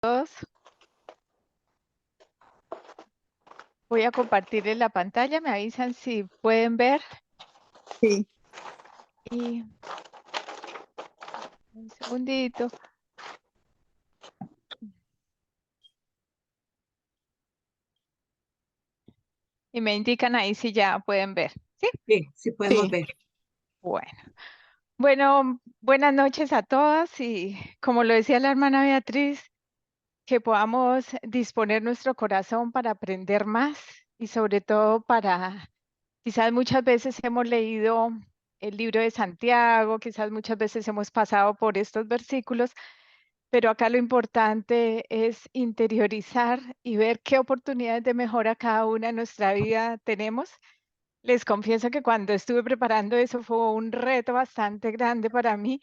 Todos. Voy a compartirles la pantalla, me avisan si pueden ver. Sí. Y un segundito. Y me indican ahí si ya pueden ver. ¿Sí? Sí, podemos Sí. ver. Bueno. Bueno, buenas noches a todas y como lo decía la hermana Beatriz, que podamos disponer nuestro corazón para aprender más y sobre todo para, quizás muchas veces hemos leído el libro de Santiago, quizás muchas veces hemos pasado por estos versículos, pero acá lo importante es interiorizar y ver qué oportunidades de mejora cada una en nuestra vida tenemos. Les confieso que cuando estuve preparando eso fue un reto bastante grande para mí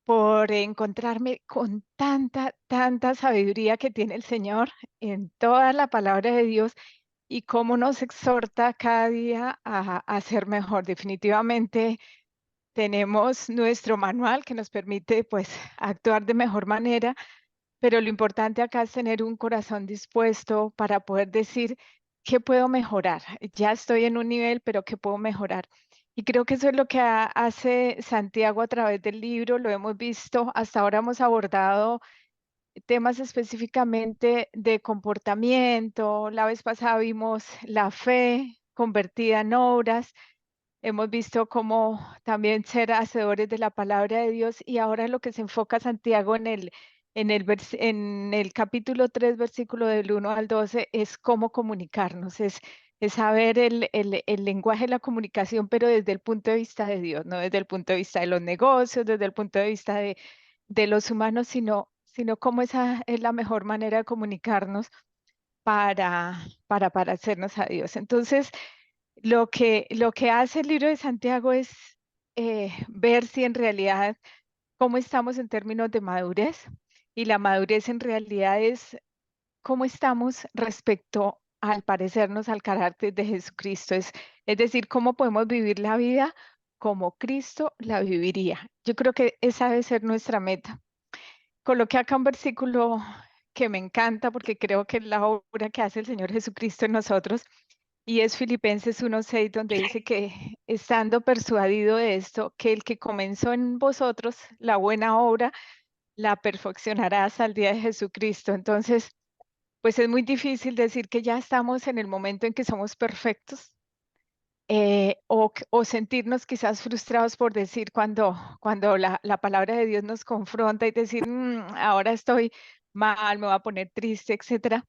por encontrarme con tanta sabiduría que tiene el Señor en toda la palabra de Dios y cómo nos exhorta cada día a ser mejor. Definitivamente tenemos nuestro manual que nos permite pues actuar de mejor manera, pero lo importante acá es tener un corazón dispuesto para poder decir, ¿qué puedo mejorar? Ya estoy en un nivel, pero ¿qué puedo mejorar? Y creo que eso es lo que hace Santiago a través del libro, lo hemos visto, hasta ahora hemos abordado temas específicamente de comportamiento, la vez pasada vimos la fe convertida en obras, hemos visto cómo también ser hacedores de la palabra de Dios y ahora lo que se enfoca Santiago en el capítulo 3, versículo del 1 al 12, es cómo comunicarnos, es saber el lenguaje de la comunicación, pero desde el punto de vista de Dios, no desde el punto de vista de los negocios, desde el punto de vista de los humanos, sino cómo esa es la mejor manera de comunicarnos para parecernos a Dios. Entonces, lo que hace el libro de Santiago es ver si en realidad cómo estamos en términos de madurez y la madurez en realidad es cómo estamos respecto al parecernos al carácter de Jesucristo. Es decir, cómo podemos vivir la vida como Cristo la viviría. Yo creo que esa debe ser nuestra meta. Coloqué acá un versículo que me encanta porque creo que es la obra que hace el Señor Jesucristo en nosotros y es Filipenses 1:6, donde dice que estando persuadido de esto, que el que comenzó en vosotros la buena obra, la perfeccionará hasta el día de Jesucristo. Entonces, pues es muy difícil decir que ya estamos en el momento en que somos perfectos, o sentirnos quizás frustrados por decir cuando la palabra de Dios nos confronta y decir, ahora estoy mal, me voy a poner triste, etcétera,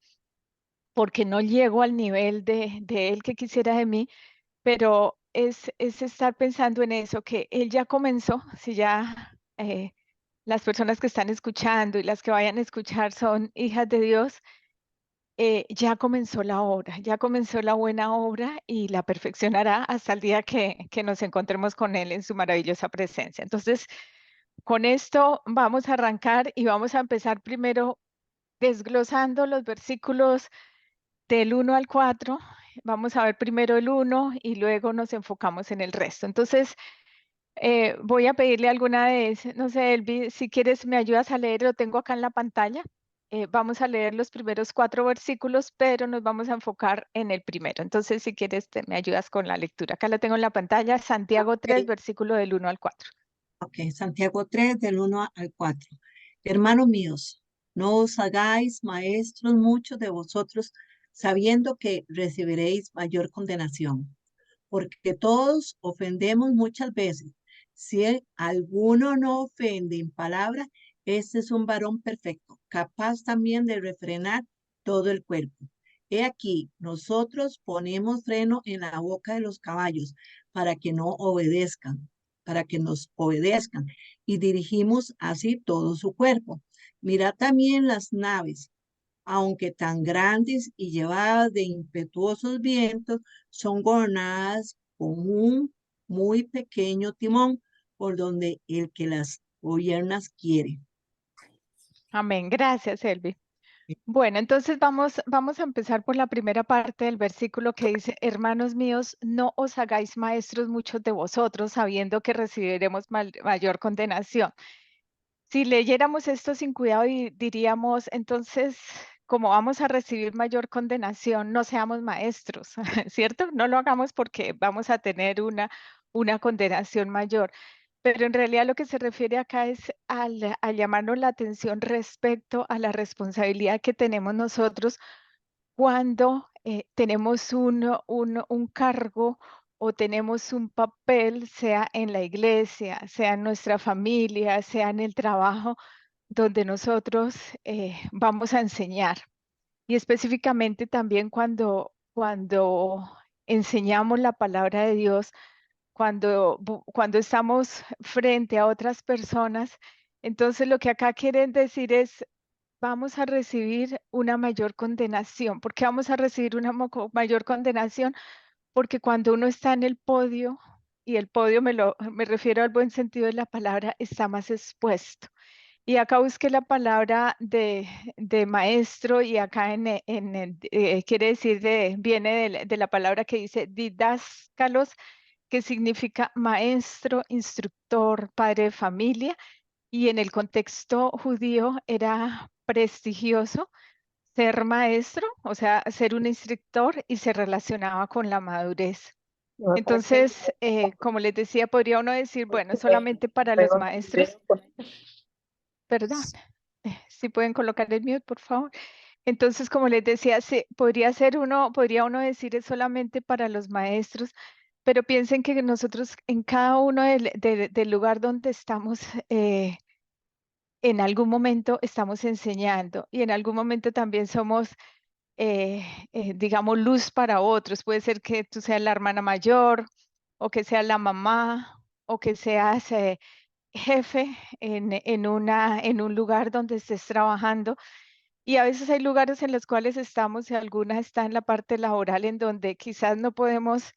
porque no llego al nivel de Él que quisiera de mí, pero es estar pensando en eso, que Él ya comenzó, si ya las personas que están escuchando y las que vayan a escuchar son hijas de Dios, ya comenzó la obra, ya comenzó la buena obra y la perfeccionará hasta el día que nos encontremos con Él en su maravillosa presencia. Entonces, con esto vamos a arrancar y vamos a empezar primero desglosando los versículos del 1 al 4. Vamos a ver primero el 1 y luego nos enfocamos en el resto. Entonces, voy a pedirle alguna vez, no sé, Elvi, si quieres me ayudas a leer, lo tengo acá en la pantalla. Vamos a leer los primeros 4 versículos, pero nos vamos a enfocar en el primero. Entonces, si quieres, me ayudas con la lectura. Acá la tengo en la pantalla, Santiago 3, Ok, versículo del 1 al 4. ok. Santiago 3 del 1 al 4. Hermanos míos, no os hagáis maestros muchos de vosotros, sabiendo que recibiréis mayor condenación, porque todos ofendemos muchas veces. Si alguno no ofende en palabra, este es un varón perfecto, capaz también de refrenar todo el cuerpo. He aquí, nosotros ponemos freno en la boca de los caballos para que no obedezcan, para que nos obedezcan, y dirigimos así todo su cuerpo. Mirad también las naves, aunque tan grandes y llevadas de impetuosos vientos, son gobernadas con un muy pequeño timón por donde el que las gobierna quiere. Amén. Gracias, Elvi. Bueno, entonces vamos a empezar por la primera parte del versículo que dice, hermanos míos, no os hagáis maestros muchos de vosotros, sabiendo que recibiremos mayor condenación. Si leyéramos esto sin cuidado y diríamos, entonces, como vamos a recibir mayor condenación, no seamos maestros, ¿cierto? No lo hagamos porque vamos a tener una condenación mayor. Pero en realidad lo que se refiere acá es a llamarnos la atención respecto a la responsabilidad que tenemos nosotros cuando tenemos un cargo o tenemos un papel, sea en la iglesia, sea en nuestra familia, sea en el trabajo, donde nosotros vamos a enseñar. Y específicamente también cuando enseñamos la palabra de Dios, cuando estamos frente a otras personas, entonces lo que acá quieren decir es, vamos a recibir una mayor condenación. ¿Por qué vamos a recibir una mayor condenación? Porque cuando uno está en el podio, y el podio me refiero al buen sentido de la palabra, está más expuesto. Y acá busqué la palabra de maestro y acá quiere decir, viene de la palabra que dice didáscalos, que significa maestro, instructor, padre de familia. Y en el contexto judío era prestigioso ser maestro, o sea, ser un instructor y se relacionaba con la madurez. No me parece Entonces, como les decía, podría uno decir, bueno, solamente para los luego el maestros, video con perdón, si pueden colocar el mute, por favor. Entonces, como les decía, podría uno decir es solamente para los maestros, pero piensen que nosotros en cada uno del lugar donde estamos, en algún momento estamos enseñando y en algún momento también somos, digamos, luz para otros. Puede ser que tú seas la hermana mayor o que seas la mamá o que seas jefe en un lugar donde estés trabajando. Y a veces hay lugares en los cuales estamos y alguna está en la parte laboral en donde quizás no podemos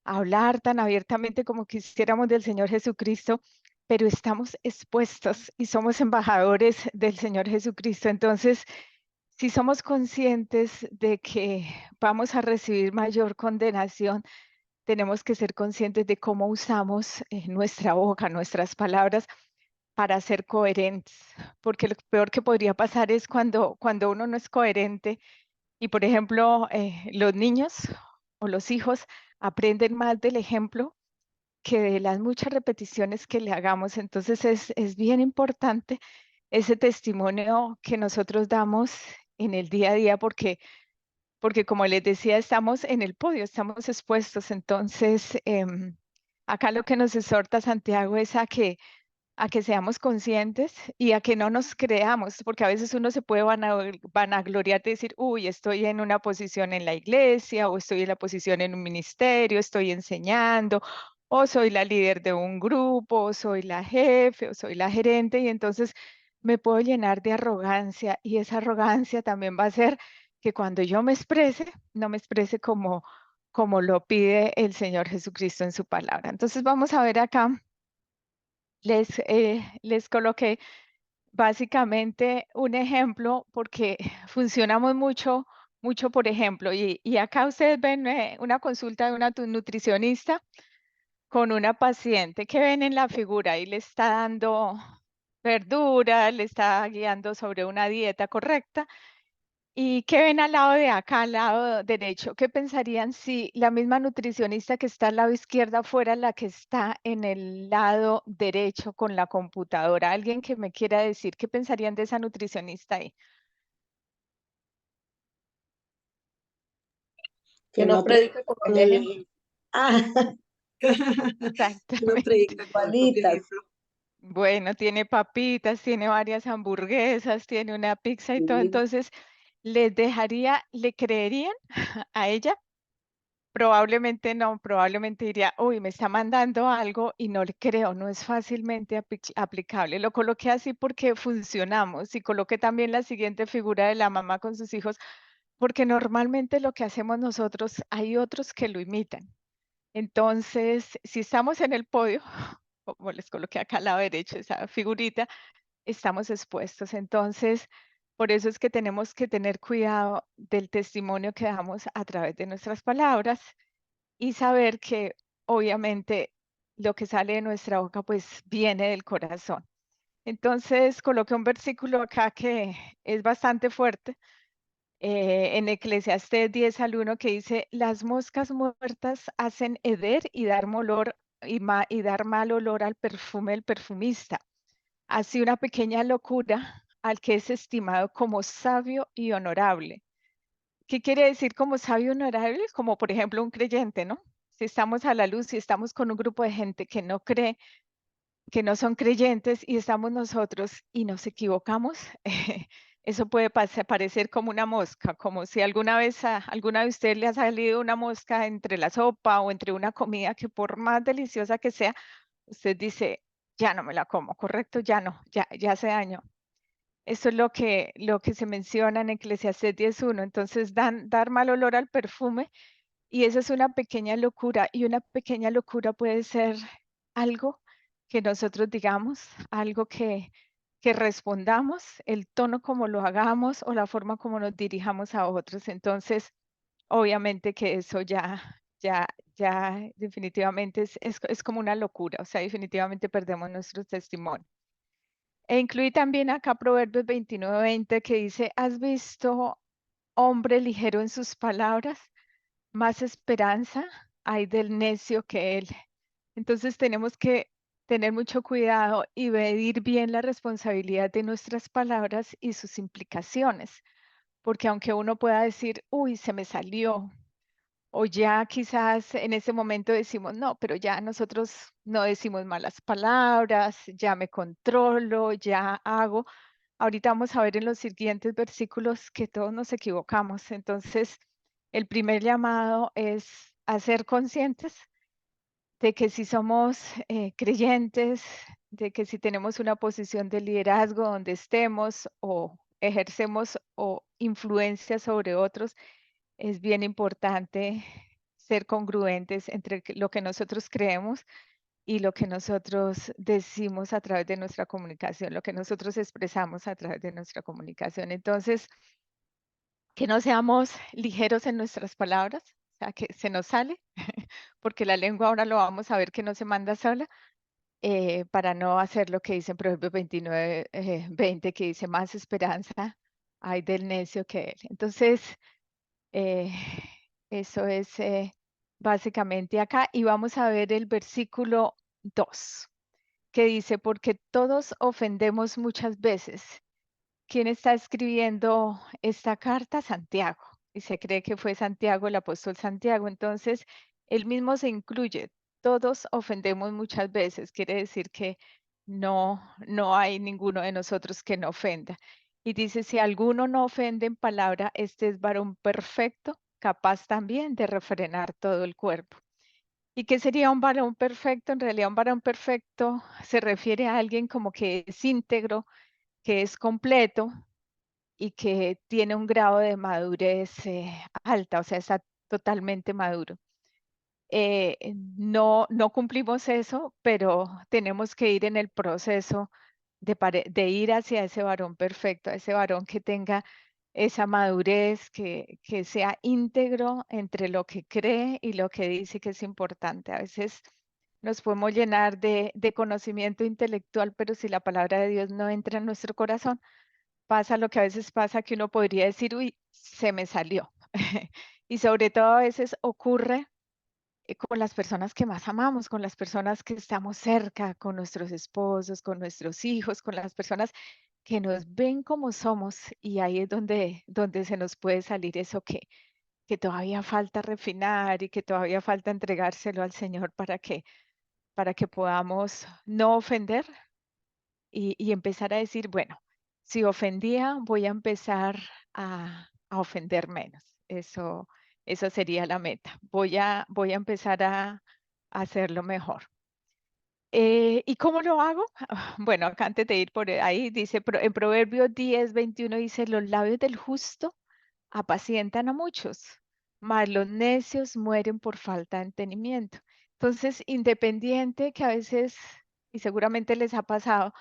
hablar tan abiertamente como quisiéramos del Señor Jesucristo, pero estamos expuestos y somos embajadores del Señor Jesucristo. Entonces, si somos conscientes de que vamos a recibir mayor condenación, tenemos que ser conscientes de cómo usamos nuestra boca, nuestras palabras para ser coherentes, porque lo peor que podría pasar es cuando uno no es coherente y, por ejemplo, los niños o los hijos aprenden más del ejemplo que de las muchas repeticiones que le hagamos. Entonces es bien importante ese testimonio que nosotros damos en el día a día, porque como les decía, estamos en el podio, estamos expuestos. Entonces, acá lo que nos exhorta Santiago es a que seamos conscientes y a que no nos creamos, porque a veces uno se puede vanagloriar de decir, uy, estoy en una posición en la iglesia, o estoy en la posición en un ministerio, estoy enseñando, o soy la líder de un grupo, o soy la jefe, o soy la gerente, y entonces me puedo llenar de arrogancia, y esa arrogancia también va a hacer que cuando yo me exprese, no me exprese como lo pide el Señor Jesucristo en su palabra. Entonces vamos a ver acá, les coloqué básicamente un ejemplo porque funcionamos mucho por ejemplo. Y acá ustedes ven una consulta de una nutricionista con una paciente que ven en la figura y le está dando verdura, le está guiando sobre una dieta correcta. ¿Y qué ven al lado de acá, al lado derecho? ¿Qué pensarían si la misma nutricionista que está al lado izquierda fuera la que está en el lado derecho con la computadora? ¿Alguien que me quiera decir qué pensarían de esa nutricionista ahí? que Que no no predica predica con con el el ejemplo. ejemplo. Ah, que no Exactamente. predica con el propio ejemplo. Bueno, tiene papitas, tiene varias hamburguesas, tiene una pizza y todo. Sí. Entonces, ¿les dejaría, le creerían a ella? Probablemente no, probablemente diría, uy, me está mandando algo y no le creo, no es fácilmente aplicable. Lo coloqué así porque funcionamos y coloqué también la siguiente figura de la mamá con sus hijos, porque normalmente lo que hacemos nosotros, hay otros que lo imitan. Entonces, si estamos en el podio, como les coloqué acá al lado derecho esa figurita, estamos expuestos. Entonces, por eso es que tenemos que tener cuidado del testimonio que damos a través de nuestras palabras y saber que obviamente lo que sale de nuestra boca pues viene del corazón. Entonces coloqué un versículo acá que es bastante fuerte, en Eclesiastés 10 al 1 que dice, las moscas muertas hacen heder y dar olor y dar mal olor al perfume del perfumista. Así una pequeña locura al que es estimado como sabio y honorable. ¿Qué quiere decir como sabio y honorable? Como por ejemplo un creyente, ¿no? Si estamos a la luz, si estamos con un grupo de gente que no cree, que no son creyentes y estamos nosotros y nos equivocamos, eso puede parecer como una mosca, como si alguna vez a alguna de ustedes le ha salido una mosca entre la sopa o entre una comida que por más deliciosa que sea, usted dice, ya no me la como, ¿correcto? Ya no, ya se dañó. Eso es lo que se menciona en Eclesiastés 10:1. Entonces, dar mal olor al perfume, y eso es una pequeña locura, y una pequeña locura puede ser algo que nosotros digamos, algo que respondamos, el tono como lo hagamos o la forma como nos dirijamos a otros. Entonces, obviamente que eso ya definitivamente es como una locura, o sea, definitivamente perdemos nuestro testimonio. E incluí también acá Proverbios 29:20 que dice, ¿has visto hombre ligero en sus palabras? Más esperanza hay del necio que él. Entonces tenemos que tener mucho cuidado y medir bien la responsabilidad de nuestras palabras y sus implicaciones, porque aunque uno pueda decir, uy, se me salió, o ya quizás en ese momento decimos, no, pero ya nosotros no decimos malas palabras, ya me controlo, ya hago. Ahorita vamos a ver en los siguientes versículos que todos nos equivocamos. Entonces, el primer llamado es a ser conscientes de que si somos creyentes, de que si tenemos una posición de liderazgo donde estemos o ejercemos o influencia sobre otros, es bien importante ser congruentes entre lo que nosotros creemos y lo que nosotros decimos a través de nuestra comunicación, lo que nosotros expresamos a través de nuestra comunicación. Entonces, que no seamos ligeros en nuestras palabras, o sea, que se nos sale, porque la lengua ahora lo vamos a ver que no se manda sola, para no hacer lo que dice en Proverbios 29, 20, que dice, más esperanza hay del necio que él. Entonces, eh, eso es básicamente acá. Y vamos a ver el versículo 2 que dice, porque todos ofendemos muchas veces. ¿Quién está escribiendo esta carta? Santiago. Y se cree que fue Santiago, el apóstol Santiago. Entonces, él mismo se incluye. Todos ofendemos muchas veces. Quiere decir que no hay ninguno de nosotros que no ofenda. Y dice, si alguno no ofende en palabra, este es varón perfecto, capaz también de refrenar todo el cuerpo. ¿Y qué sería un varón perfecto? En realidad, un varón perfecto se refiere a alguien como que es íntegro, que es completo y que tiene un grado de madurez alta, o sea, está totalmente maduro. No cumplimos eso, pero tenemos que ir en el proceso de ir hacia ese varón perfecto, a ese varón que tenga esa madurez, que sea íntegro entre lo que cree y lo que dice que es importante. A veces nos podemos llenar de conocimiento intelectual, pero si la palabra de Dios no entra en nuestro corazón, pasa lo que a veces pasa, que uno podría decir, uy, se me salió. Y sobre todo a veces ocurre con las personas que más amamos, con las personas que estamos cerca, con nuestros esposos, con nuestros hijos, con las personas que nos ven como somos, y ahí es donde se nos puede salir eso que todavía falta refinar y que todavía falta entregárselo al Señor para que podamos no ofender y empezar a decir, bueno, si ofendía, voy a empezar a ofender menos. Eso sería la meta. Voy a empezar a hacerlo mejor. ¿Y cómo lo hago? Bueno, acá antes de ir por ahí, dice, en Proverbios 10:21 dice, los labios del justo apacientan a muchos, mas los necios mueren por falta de entendimiento. Entonces, independiente que a veces, y seguramente les ha pasado,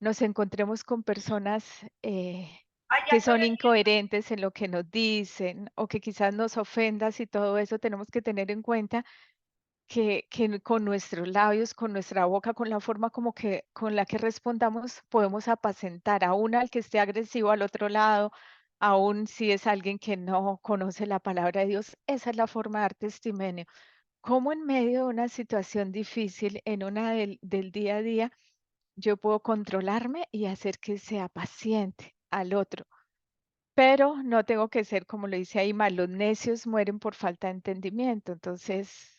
nos encontremos con personas Ay, ya que estoy son aquí. incoherentes en lo que nos dicen o que quizás nos ofendas y todo eso, tenemos que tener en cuenta que con nuestros labios, con nuestra boca, con la forma como que con la que respondamos, podemos apacentar aún al que esté agresivo al otro lado, aún si es alguien que no conoce la palabra de Dios. Esa es la forma de dar testimonio. Cómo en medio de una situación difícil, en una del día a día, yo puedo controlarme y hacer que sea paciente al otro. Pero no tengo que ser, como lo dice ahí, los necios mueren por falta de entendimiento. Entonces,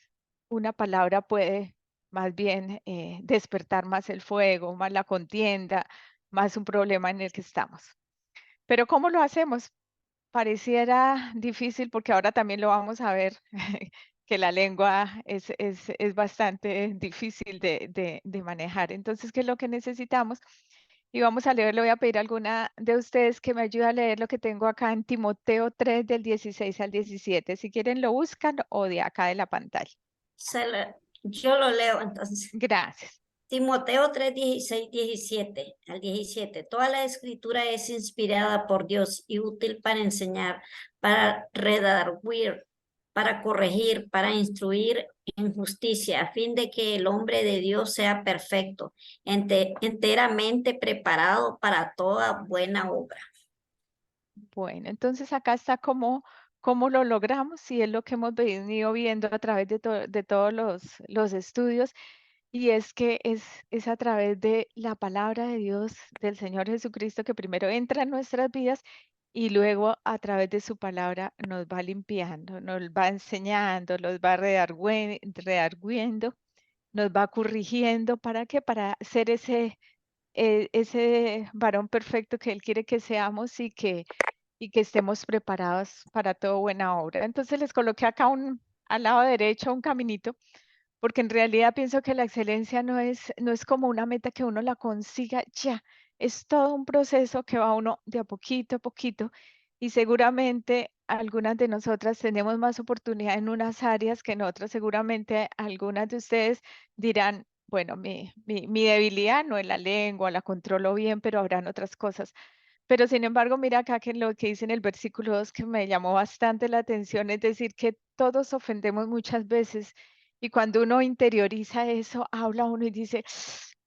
una palabra puede más bien despertar más el fuego, más la contienda, más un problema en el que estamos. Pero ¿cómo lo hacemos? Pareciera difícil porque ahora también lo vamos a ver, que la lengua es bastante difícil de manejar. Entonces, ¿qué es lo que necesitamos? Y vamos a leer, le voy a pedir a alguna de ustedes que me ayude a leer lo que tengo acá en Timoteo 3 del 16 al 17. Si quieren lo buscan o de acá de la pantalla. Yo lo leo entonces. Gracias. Timoteo 3, 16, 17 al 17. Toda la escritura es inspirada por Dios y útil para enseñar, para redarguir, para corregir, para instruir en justicia, a fin de que el hombre de Dios sea perfecto, enteramente preparado para toda buena obra. Bueno, entonces acá está cómo lo logramos y es lo que hemos venido viendo a través de todos los estudios. Y es que es a través de la palabra de Dios, del Señor Jesucristo, que primero entra en nuestras vidas y luego a través de su palabra nos va limpiando, nos va enseñando, nos va redargüendo, nos va corrigiendo. ¿Para qué? Para ser ese varón perfecto que Él quiere que seamos y que estemos preparados para toda buena obra. Entonces les coloqué acá al lado derecho un caminito porque en realidad pienso que la excelencia no es como una meta que uno la consiga ya, es todo un proceso que va uno de a poquito, y seguramente algunas de nosotras tenemos más oportunidad en unas áreas que en otras. Seguramente algunas de ustedes dirán, bueno, mi debilidad no es la lengua, la controlo bien, pero habrán otras cosas. Pero sin embargo, mira acá que lo que dice en el versículo 2 que me llamó bastante la atención, es decir, que todos ofendemos muchas veces y cuando uno interioriza eso, habla uno y dice,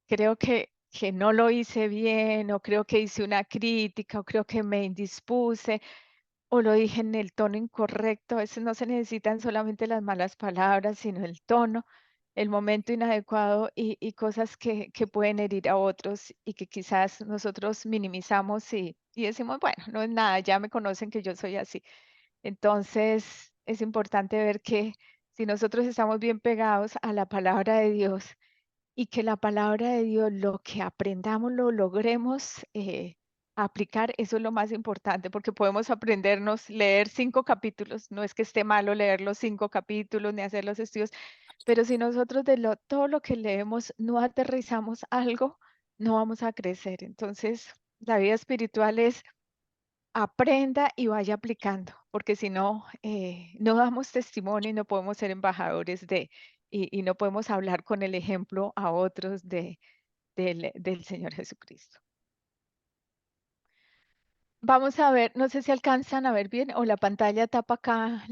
creo que no lo hice bien, o creo que hice una crítica, o creo que me indispuse, o lo dije en el tono incorrecto. A veces no se necesitan solamente las malas palabras, sino el tono, el momento inadecuado y cosas que pueden herir a otros y que quizás nosotros minimizamos y decimos, bueno, no es nada, ya me conocen que yo soy así. Entonces, es importante ver que si nosotros estamos bien pegados a la palabra de Dios y que la palabra de Dios, lo que aprendamos, lo logremos aplicar, eso es lo más importante, porque podemos aprendernos, leer 5 capítulos, no es que esté malo leer los 5 capítulos ni hacer los estudios, pero si nosotros todo lo que leemos no aterrizamos algo, no vamos a crecer. Entonces, la vida espiritual es aprenda y vaya aplicando, porque si no, no damos testimonio y no podemos ser embajadores y no podemos hablar con el ejemplo a otros del Señor Jesucristo. Vamos a ver, no sé si alcanzan a ver bien o la pantalla tapa acá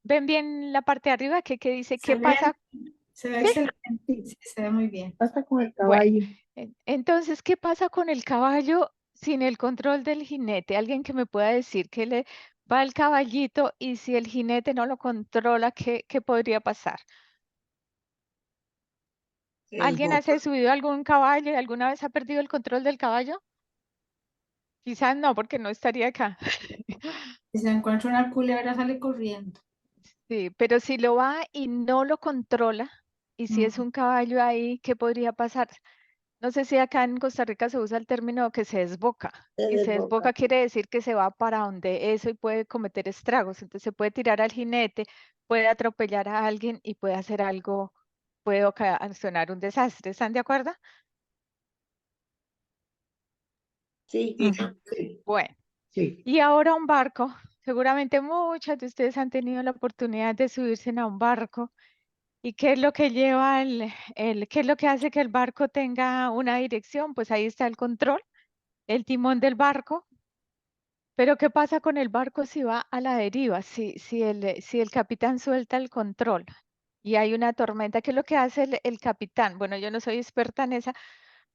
¿ven bien la parte de arriba que dice qué pasa? Se ve ¿Sí? excelente, sí, se ve muy bien. Pasa con el Bueno, caballo. entonces, ¿qué pasa con el caballo sin el control del jinete? Alguien que me pueda decir que le va el caballito y si el jinete no lo controla, ¿qué podría pasar? ¿Alguien ha subido algún caballo y alguna vez ha perdido el control del caballo? Quizás no, porque no estaría acá. Si se encuentra una culebra, sale corriendo. Sí, pero si lo va y no lo controla, y si es un caballo ahí, ¿qué podría pasar? No sé si acá en Costa Rica se usa el término que se desboca. Y se desboca quiere decir que se va para donde eso y puede cometer estragos. Entonces se puede tirar al jinete, puede atropellar a alguien y puede hacer algo, puede ocasionar un desastre. ¿Están de acuerdo? Sí, Bueno, sí. y ahora un barco. Seguramente muchos de ustedes han tenido la oportunidad de subirse a un barco. ¿Y qué es lo que lleva qué es lo que hace que el barco tenga una dirección? Pues ahí está el control, el timón del barco. Pero ¿qué pasa con el barco si va a la deriva? Si el capitán suelta el control y hay una tormenta, ¿qué es lo que hace el capitán? Bueno, yo no soy experta en esa,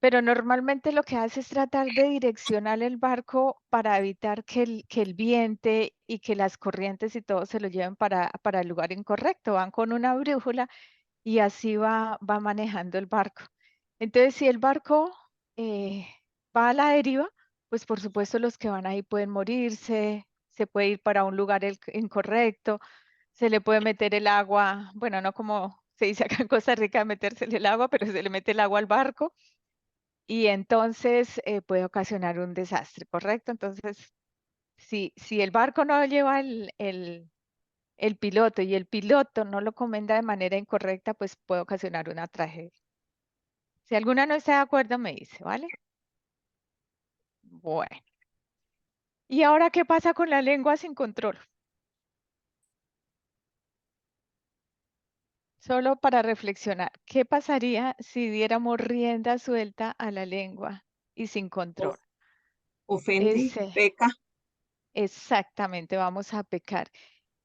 pero normalmente lo que hace es tratar de direccionar el barco para evitar que el viento y que las corrientes y todo se lo lleven para el lugar incorrecto. Van con una brújula y así va manejando el barco. Entonces, si el barco eh, va a la deriva, pues por supuesto los que van ahí pueden morirse, se puede ir para un lugar incorrecto, se le puede meter el agua, bueno, no como se dice acá en Costa Rica, metérsele el agua, pero se le mete el agua al barco y entonces puede ocasionar un desastre, ¿correcto? Entonces, si el barco no lleva el piloto y el piloto no lo comenda de manera incorrecta, pues puede ocasionar una tragedia. Si alguna no está de acuerdo, me dice, ¿vale? Bueno. ¿Y ahora qué pasa con la lengua sin control? Solo para reflexionar, ¿qué pasaría si diéramos rienda suelta a la lengua y sin control? Of- Ofende, Ese, peca. exactamente, vamos a pecar.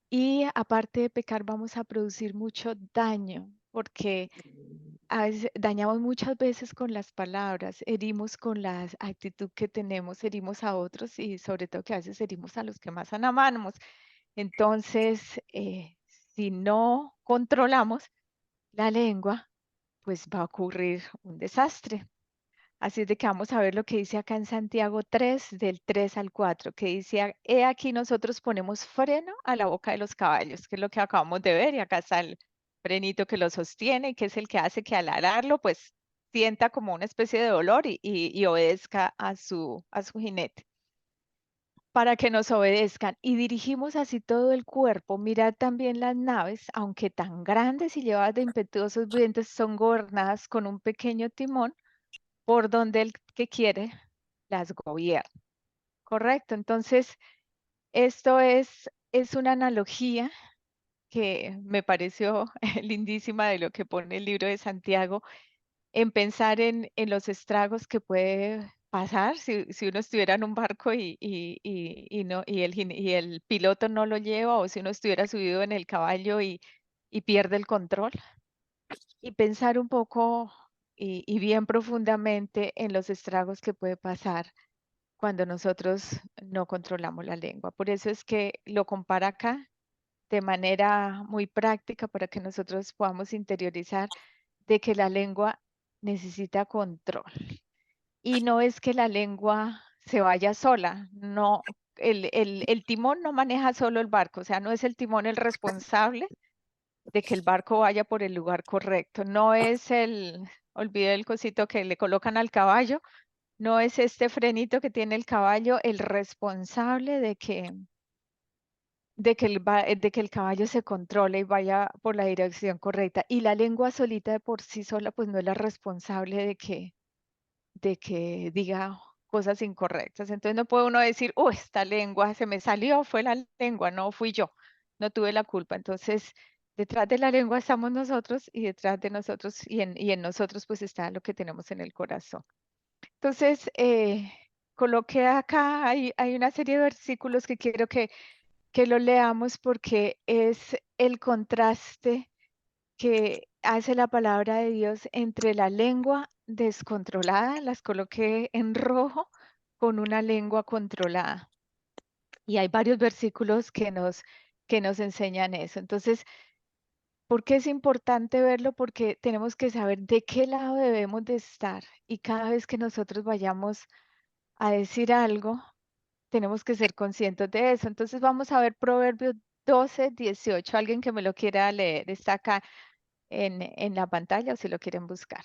Y aparte de pecar, vamos a producir mucho daño, porque dañamos muchas veces con las palabras, herimos con la actitud que tenemos, herimos a otros y sobre todo que a veces herimos a los que más amamos. Entonces, si no controlamos la lengua, pues va a ocurrir un desastre. Así es de que vamos a ver lo que dice acá en Santiago 3, del 3 al 4, que dice, he aquí nosotros ponemos freno a la boca de los caballos, que es lo que acabamos de ver, y acá está el frenito que lo sostiene, que es el que hace que al alarlo, pues sienta como una especie de dolor y obedezca a su jinete, para que nos obedezcan. Y dirigimos así todo el cuerpo. Mirad también las naves, aunque tan grandes y llevadas de impetuosos vientos, son gobernadas con un pequeño timón por donde el que quiere las gobierna. Correcto. Entonces, esto es una analogía que me pareció lindísima de lo que pone el libro de Santiago, en pensar en los estragos que puede pasar si uno estuviera en un barco y no, y el piloto no lo lleva, o si uno estuviera subido en el caballo y pierde el control. Y pensar un poco y bien profundamente en los estragos que puede pasar cuando nosotros no controlamos la lengua. Por eso es que lo compara acá de manera muy práctica para que nosotros podamos interiorizar de que la lengua necesita control. Y no es que la lengua se vaya sola, no, el timón no maneja solo el barco, o sea, no es el timón el responsable de que el barco vaya por el lugar correcto, no es olvidé el cosito que le colocan al caballo, no es este frenito que tiene el caballo el responsable de que el caballo se controle y vaya por la dirección correcta. Y la lengua solita de por sí sola, pues no es la responsable de que diga cosas incorrectas. Entonces no puede uno decir, esta lengua se me salió, fue la lengua, no fui yo, no tuve la culpa. Entonces, detrás de la lengua estamos nosotros y detrás de nosotros y en nosotros pues está lo que tenemos en el corazón. Entonces, coloqué acá, hay una serie de versículos que quiero que lo leamos porque es el contraste que hace la palabra de Dios entre la lengua descontrolada, las coloqué en rojo, con una lengua controlada. Y hay varios versículos que nos enseñan eso. Entonces, ¿por qué es importante verlo? Porque tenemos que saber de qué lado debemos de estar. Y cada vez que nosotros vayamos a decir algo, tenemos que ser conscientes de eso. Entonces vamos a ver Proverbios 12, 18. Alguien que me lo quiera leer, está acá en la pantalla o si lo quieren buscar.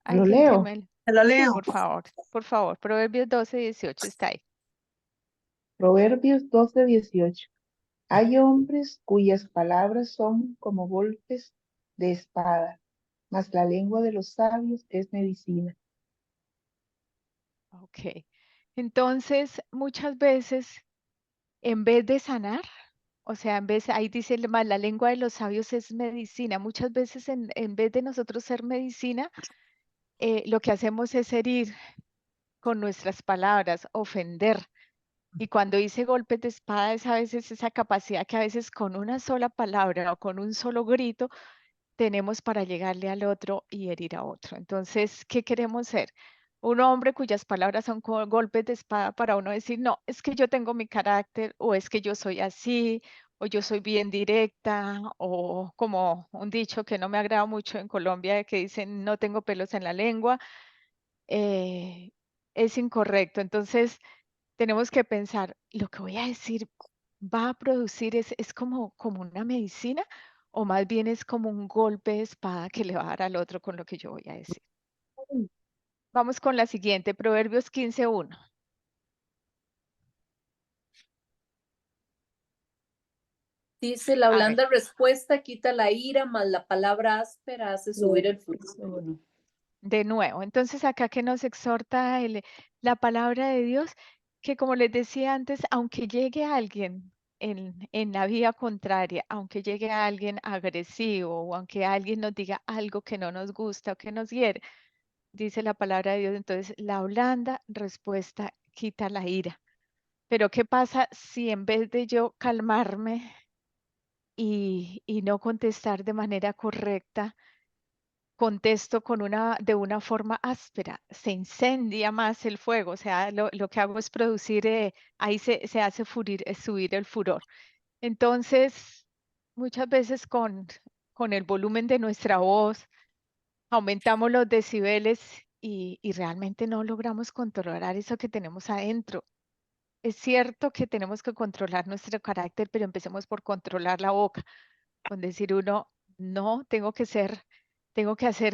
Lo Alguien que leo. me... Te lo Sí, leo. por favor. Proverbios 12, 18 está ahí. Proverbios 12:18. Hay hombres cuyas palabras son como golpes de espada, mas la lengua de los sabios es medicina. Ok. Entonces, muchas veces, en vez de sanar, o sea, ahí dice más, la lengua de los sabios es medicina. Muchas veces en vez de nosotros ser medicina, lo que hacemos es herir con nuestras palabras, ofender. Y cuando dice golpes de espada es a veces esa capacidad que a veces con una sola palabra o con un solo grito tenemos para llegarle al otro y herir a otro. Entonces, ¿qué queremos ser? Un hombre cuyas palabras son golpes de espada para uno decir, no, es que yo tengo mi carácter, o es que yo soy así, o yo soy bien directa, o como un dicho que no me agrada mucho en Colombia, que dicen, no tengo pelos en la lengua, eh, es incorrecto. Entonces, tenemos que pensar, lo que voy a decir va a producir, es como una medicina, o más bien es como un golpe de espada que le va a dar al otro con lo que yo voy a decir. Vamos con la siguiente, Proverbios 15:1. Dice, la A ver, blanda respuesta quita la ira, mas la palabra áspera hace subir el furor. de nuevo, entonces acá que nos exhorta la palabra de Dios, que como les decía antes, aunque llegue alguien en la vía contraria, aunque llegue alguien agresivo o aunque alguien nos diga algo que no nos gusta o que nos hiere, dice la palabra de Dios, entonces la blanda respuesta quita la ira. Pero ¿qué pasa si en vez de yo calmarme y no contestar de manera correcta, contesto de una forma áspera? Se incendia más el fuego, o sea, lo que hago es producir, ahí se hace subir el furor. Entonces, muchas veces con el volumen de nuestra voz, aumentamos los decibeles y realmente no logramos controlar eso que tenemos adentro. Es cierto que tenemos que controlar nuestro carácter, pero empecemos por controlar la boca, con decir uno, no, tengo que hacer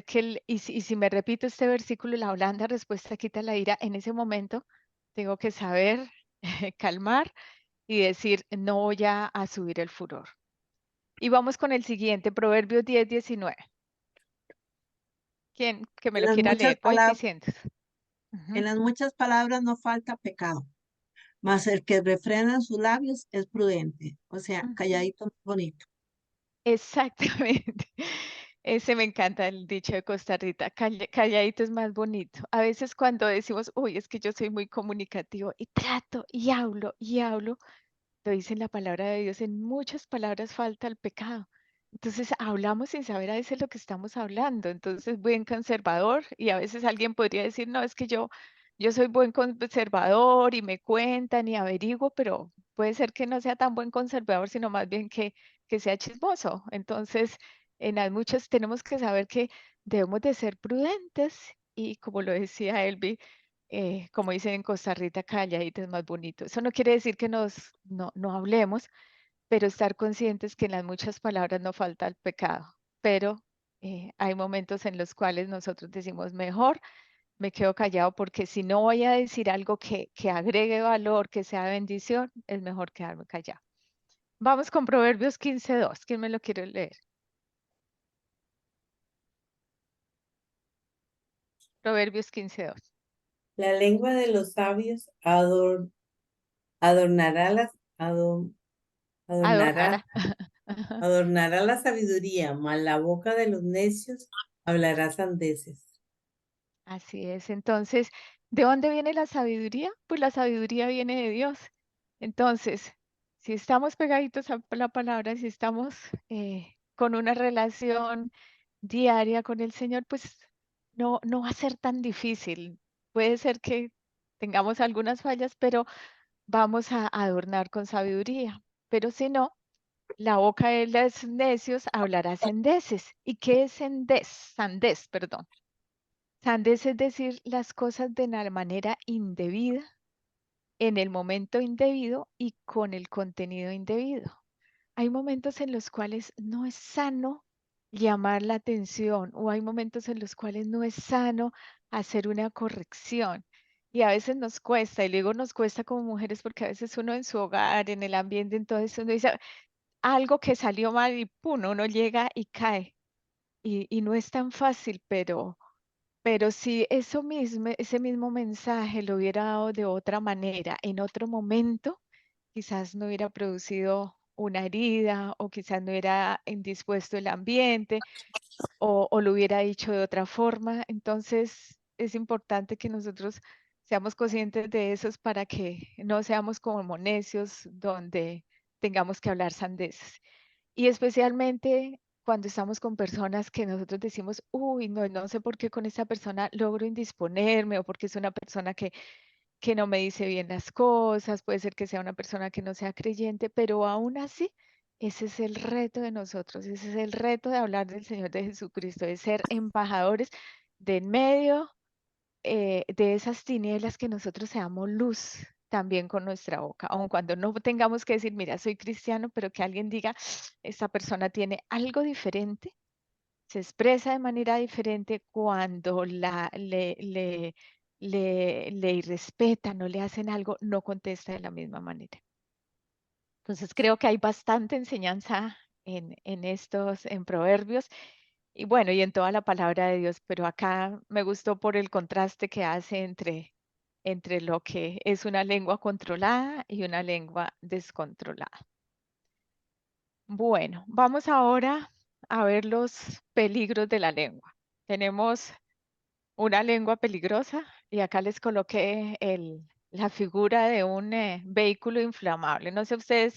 que y si me repito este versículo, la blanda respuesta quita la ira, en ese momento tengo que saber calmar y decir, no voy a subir el furor. Y vamos con el siguiente, Proverbios 10:19. ¿Quién que me En lo las quiera muchas leer? Hoy palabras, Vicente. Ujú. en las muchas palabras no falta pecado, mas el que refrena sus labios es prudente. O sea, Ujú. calladito, bonito. Exactamente. Ese me encanta el dicho de Costa Rica, calladito es más bonito. A veces cuando decimos, uy, es que yo soy muy comunicativo y trato y hablo, lo dice en la palabra de Dios, en muchas palabras falta el pecado. Entonces hablamos sin saber a veces lo que estamos hablando. Entonces, buen conservador, y a veces alguien podría decir, no, es que yo soy buen conservador y me cuentan y averiguo, pero puede ser que no sea tan buen conservador, sino más bien que sea chismoso. Entonces, en las muchas tenemos que saber que debemos de ser prudentes y como lo decía Elvi, como dicen en Costa Rica, calladito es más bonito. Eso no quiere decir que no hablemos, pero estar conscientes que en las muchas palabras no falta el pecado. Pero hay momentos en los cuales nosotros decimos, mejor me quedo callado porque si no voy a decir algo que agregue valor, que sea bendición, es mejor quedarme callado. Vamos con Proverbios 15:2. ¿Quién me lo quiere leer? Proverbios 15:2. La lengua de los sabios adornará Adornará. adornará, adornará la sabiduría, mas la boca de los necios hablará sandeces. Así es. Entonces, ¿de dónde viene la sabiduría? Pues la sabiduría viene de Dios. Entonces, si estamos pegaditos a la palabra, si estamos con una relación diaria con el Señor, pues no va a ser tan difícil. Puede ser que tengamos algunas fallas, pero vamos a adornar con sabiduría. Pero si no, la boca de los necios hablará sandeces. ¿Y qué es sandez? Sandez, perdón. Sandez es decir las cosas de la manera indebida, en el momento indebido y con el contenido indebido. Hay momentos en los cuales no es sano llamar la atención o hay momentos en los cuales no es sano hacer una corrección. Y a veces nos cuesta, y luego nos cuesta como mujeres porque a veces uno en su hogar, en el ambiente, entonces uno dice algo que salió mal y pum, uno llega y cae. Y no es tan fácil, pero si eso mismo, ese mismo mensaje lo hubiera dado de otra manera, en otro momento, quizás no hubiera producido una herida, o quizás no era indispuesto el ambiente, o lo hubiera dicho de otra forma. Entonces, es importante que nosotros seamos conscientes de esos para que no seamos como necios donde tengamos que hablar sandeces. Y especialmente cuando estamos con personas que nosotros decimos, uy, no, no sé por qué con esta persona logro indisponerme, o porque es una persona que no me dice bien las cosas, puede ser que sea una persona que no sea creyente, pero aún así, ese es el reto de nosotros, ese es el reto de hablar del Señor de Jesucristo, de ser embajadores de en medio de esas tinieblas, que nosotros seamos luz también con nuestra boca, aun cuando no tengamos que decir, mira, soy cristiano, pero que alguien diga, esta persona tiene algo diferente, se expresa de manera diferente cuando le irrespetan o le hacen algo, no contesta de la misma manera. Entonces creo que hay bastante enseñanza en Proverbios, y bueno, y en toda la palabra de Dios, pero acá me gustó por el contraste que hace entre lo que es una lengua controlada y una lengua descontrolada. Bueno, vamos ahora a ver los peligros de la lengua. Tenemos una lengua peligrosa, y acá les coloqué la figura de un vehículo inflamable. No sé ustedes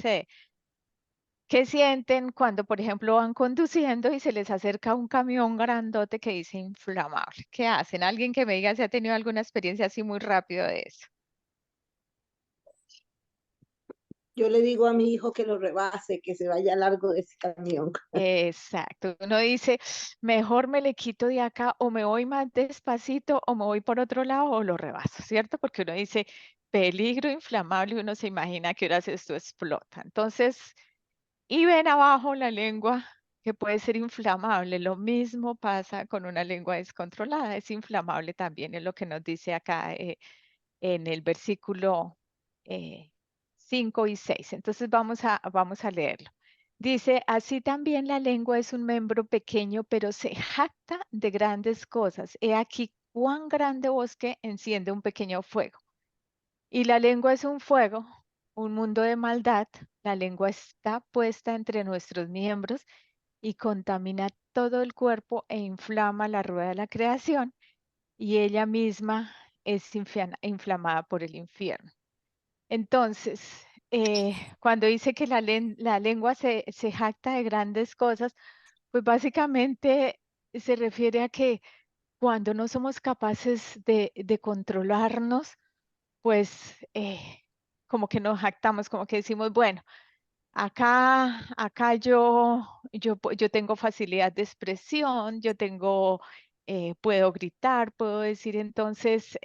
qué sienten cuando, por ejemplo, van conduciendo y se les acerca un camión grandote que dice inflamable. ¿Qué hacen? Alguien que me diga si ha tenido alguna experiencia así muy rápido de eso. Yo le digo a mi hijo que lo rebase, que se vaya largo de ese camión. Exacto. Uno dice, mejor me le quito de acá, o me voy más despacito, o me voy por otro lado, o lo rebaso, ¿cierto? Porque uno dice peligro inflamable y uno se imagina que ahora esto explota. Entonces, y ven abajo la lengua, que puede ser inflamable. Lo mismo pasa con una lengua descontrolada, es inflamable también, es lo que nos dice acá en el versículo 5 y 6. Entonces vamos a leerlo. Dice, así también la lengua es un miembro pequeño, pero se jacta de grandes cosas. He aquí cuán grande bosque enciende un pequeño fuego. Y la lengua es un fuego, un mundo de maldad. La lengua está puesta entre nuestros miembros y contamina todo el cuerpo e inflama la rueda de la creación, y ella misma es inflamada por el infierno. Entonces, cuando dice que la lengua se jacta de grandes cosas, pues básicamente se refiere a que cuando no somos capaces de controlarnos, pues como que nos jactamos, como que decimos, bueno, acá yo tengo facilidad de expresión, puedo gritar, puedo decir, entonces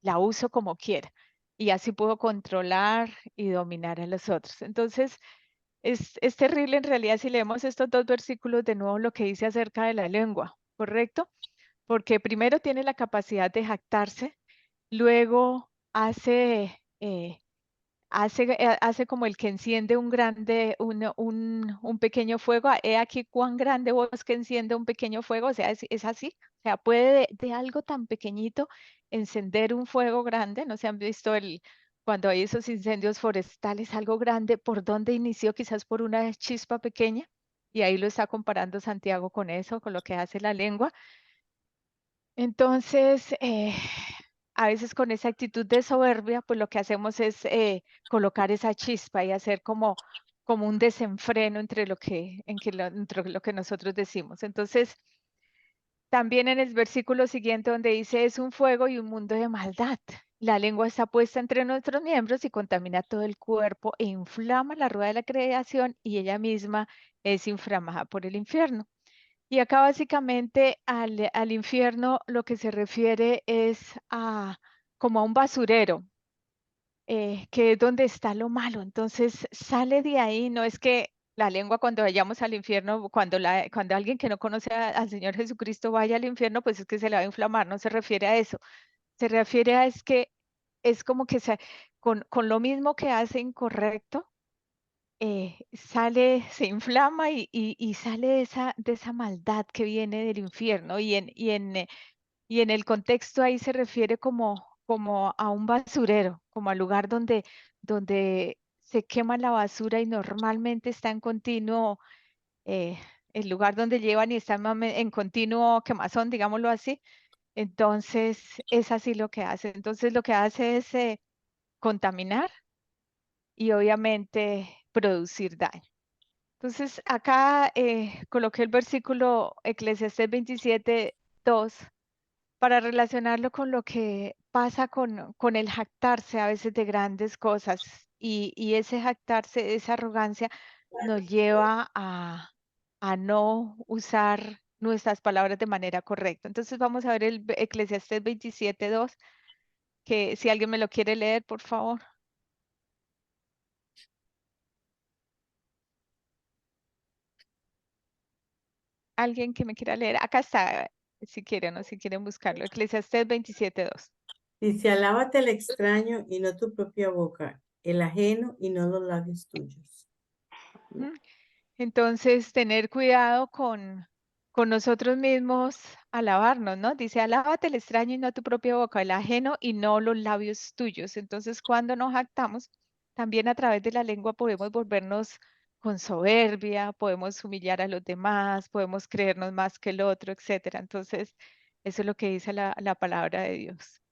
la uso como quiera, y así puedo controlar y dominar a los otros. Entonces, es terrible en realidad si leemos estos dos versículos de nuevo, lo que dice acerca de la lengua, ¿correcto? Porque primero tiene la capacidad de jactarse, luego hace como el que enciende un pequeño fuego. He aquí cuán grande bosque enciende un pequeño fuego, o sea, es así. O sea, puede de algo tan pequeñito encender un fuego grande. No se han visto cuando hay esos incendios forestales, algo grande, ¿por dónde inició? Quizás por una chispa pequeña. Y ahí lo está comparando Santiago con eso, con lo que hace la lengua. Entonces, a veces con esa actitud de soberbia, pues lo que hacemos es colocar esa chispa y hacer como un desenfreno entre lo que nosotros decimos. Entonces, también en el versículo siguiente donde dice, es un fuego y un mundo de maldad. La lengua está puesta entre nuestros miembros y contamina todo el cuerpo e inflama la rueda de la creación, y ella misma es inflamada por el infierno. Y acá básicamente al infierno lo que se refiere es como a un basurero, que es donde está lo malo. Entonces sale de ahí. No es que la lengua, cuando vayamos al infierno, cuando alguien que no conoce al Señor Jesucristo vaya al infierno, pues es que se le va a inflamar. No se refiere a eso. Se refiere a es que es como que con lo mismo que hace incorrecto, se inflama y sale de esa maldad que viene del infierno. Y en el contexto ahí se refiere como a un basurero, como al lugar donde se quema la basura y normalmente está en continuo, el lugar donde llevan y está en continuo quemazón, digámoslo así. Entonces, es así lo que hace. Entonces, lo que hace es contaminar y obviamente producir daño. Entonces, acá coloqué el versículo Eclesiastés 27:2 para relacionarlo con lo que pasa con el jactarse a veces de grandes cosas. Y ese jactarse, esa arrogancia, nos lleva a no usar nuestras palabras de manera correcta. Entonces, vamos a ver el Eclesiastés 27:2, que si alguien me lo quiere leer, por favor. Alguien que me quiera leer. Acá está, si quieren o si quieren buscarlo. Eclesiastés 27:2. Dice, alábate el extraño y no tu propia boca, el ajeno y no los labios tuyos. ¿Mm? Entonces, tener cuidado con nosotros mismos, alabarnos, ¿no? Dice, alábate el extraño y no tu propia boca, el ajeno y no los labios tuyos. Entonces, cuando nos jactamos, también a través de la lengua podemos volvernos con soberbia, podemos humillar a los demás, podemos creernos más que el otro, etcétera. Entonces, eso es lo que dice la palabra de Dios.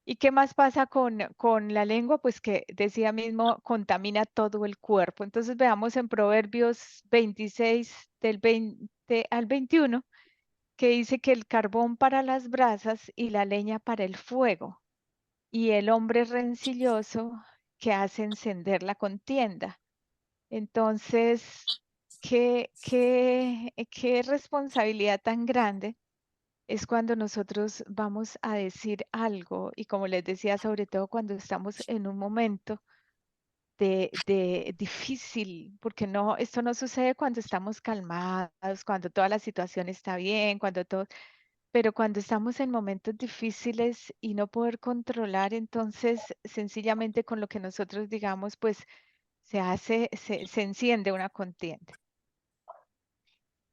¿Y qué más pasa con la lengua? Pues que decía mismo, contamina todo el cuerpo. Entonces veamos en Proverbios 26 del 20 al 21, que dice que el carbón para las brasas y la leña para el fuego, y el hombre rencilloso que hace encender la contienda. Entonces, qué responsabilidad tan grande es cuando nosotros vamos a decir algo y como les decía, sobre todo cuando estamos en un momento de difícil, porque no, esto no sucede cuando estamos calmados, cuando toda la situación está bien, cuando todo, pero cuando estamos en momentos difíciles y no poder controlar, entonces sencillamente con lo que nosotros digamos, pues se enciende una contienda.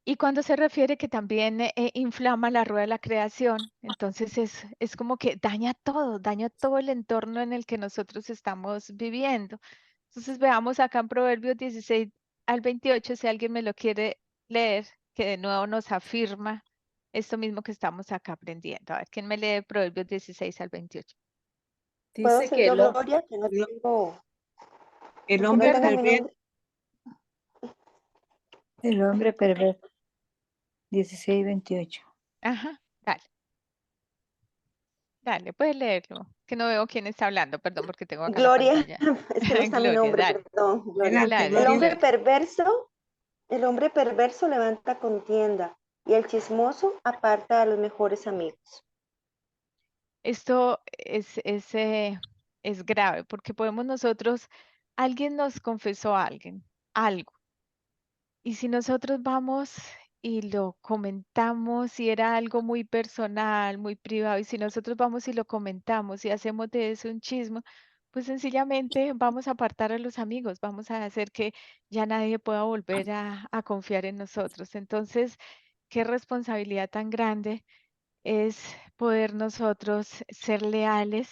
Y cuando se refiere que también inflama la rueda de la creación, entonces es como que daña todo el entorno en el que nosotros estamos viviendo. Entonces veamos acá en Proverbios 16 al 28, si alguien me lo quiere leer, que de nuevo nos afirma esto mismo que estamos acá aprendiendo. A ver, ¿quién me lee Proverbios 16 al 28? ¿Puedo Dice ser que yo, Gloria, que no tengo, El que no hombre tengo mi Perdón. perverso, nombre? El hombre perverso, 16:28. Ajá, dale. Dale, puedes leerlo, que no veo quién está hablando, perdón, porque tengo acá la Gloria, pantalla. es que no está mi Gloria, nombre, dale, perdón, Gloria. adelante, dale, El Gloria. hombre perverso levanta contienda y el chismoso aparta a los mejores amigos. Esto es grave porque podemos nosotros, alguien nos confesó a alguien, algo, y si nosotros vamos y lo comentamos y era algo muy personal, muy privado, y si nosotros vamos y lo comentamos y hacemos de eso un chisme, pues sencillamente vamos a apartar a los amigos, vamos a hacer que ya nadie pueda volver a confiar en nosotros. Entonces, qué responsabilidad tan grande es poder nosotros ser leales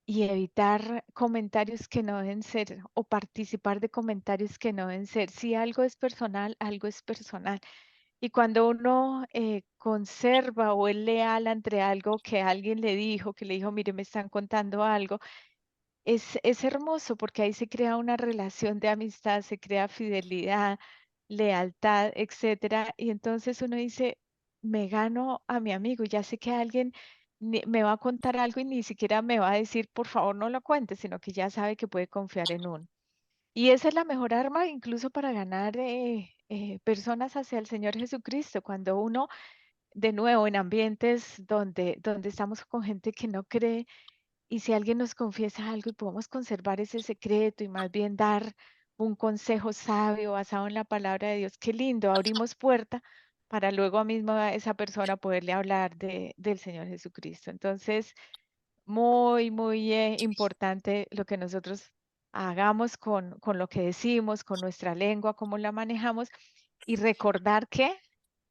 y evitar comentarios que no deben ser o participar de comentarios que no deben ser. Si algo es personal, algo es personal. Y cuando uno conserva o es leal entre algo que alguien le dijo, que le dijo, mire, me están contando algo, es hermoso porque ahí se crea una relación de amistad, se crea fidelidad, lealtad, etcétera. Y entonces uno dice, me gano a mi amigo, ya sé que alguien me va a contar algo y ni siquiera me va a decir, por favor, no lo cuentes, sino que ya sabe que puede confiar en uno. Y esa es la mejor arma incluso para ganar personas hacia el Señor Jesucristo, cuando uno, de nuevo, en ambientes donde estamos con gente que no cree, y si alguien nos confiesa algo y podemos conservar ese secreto y más bien dar un consejo sabio basado en la palabra de Dios, qué lindo, abrimos puerta para luego a mismo a esa persona poderle hablar del Señor Jesucristo. Entonces, muy importante lo que nosotros hagamos con lo que decimos, con nuestra lengua, cómo la manejamos y recordar que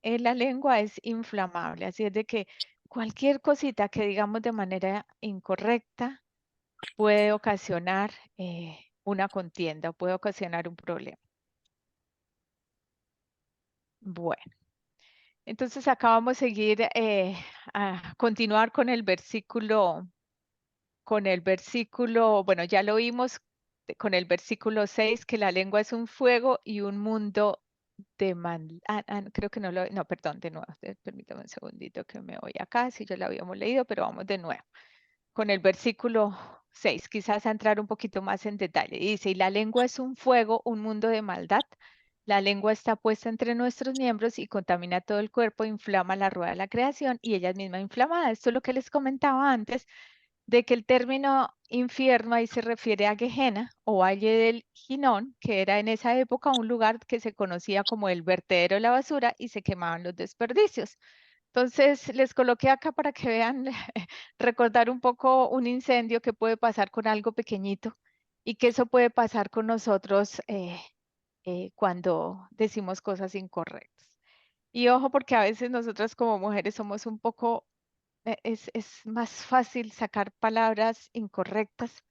la lengua es inflamable, así es de que cualquier cosita que digamos de manera incorrecta puede ocasionar una contienda o puede ocasionar un problema. Bueno, entonces acá vamos a seguir a continuar con el versículo, bueno, ya lo vimos con el versículo 6, que la lengua es un fuego y un mundo de creo que no, perdón, de nuevo, permítame un segundito que me voy acá, si ya lo habíamos leído, pero vamos de nuevo. Con el versículo 6, quizás a entrar un poquito más en detalle. Dice, y la lengua es un fuego, un mundo de maldad. La lengua está puesta entre nuestros miembros y contamina todo el cuerpo, inflama la rueda de la creación y ella es misma inflamada. Esto es lo que les comentaba antes, de que el término infierno ahí se refiere a Gehenna o Valle del Ginón, que era en esa época un lugar que se conocía como el vertedero de la basura y se quemaban los desperdicios. Entonces, les coloqué acá para que vean, recordar un poco un incendio que puede pasar con algo pequeñito y que eso puede pasar con nosotros cuando decimos cosas incorrectas. Y ojo, porque a veces nosotras como mujeres somos un poco, es más fácil sacar palabras incorrectas,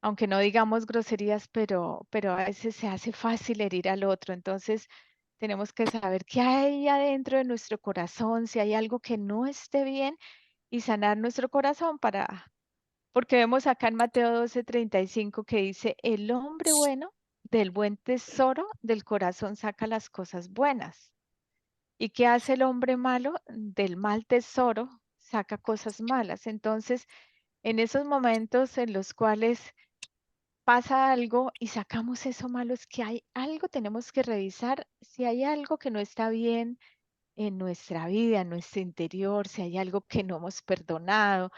aunque no digamos groserías, pero a veces se hace fácil herir al otro. Entonces, tenemos que saber qué hay adentro de nuestro corazón, si hay algo que no esté bien y sanar nuestro corazón porque vemos acá en Mateo 12:35 que dice, el hombre bueno del buen tesoro del corazón saca las cosas buenas. ¿Y qué hace el hombre malo? Del mal tesoro saca cosas malas. Entonces, en esos momentos en los cuales pasa algo y sacamos eso malo, es que hay algo, tenemos que revisar si hay algo que no está bien en nuestra vida, en nuestro interior, si hay algo que no hemos perdonado,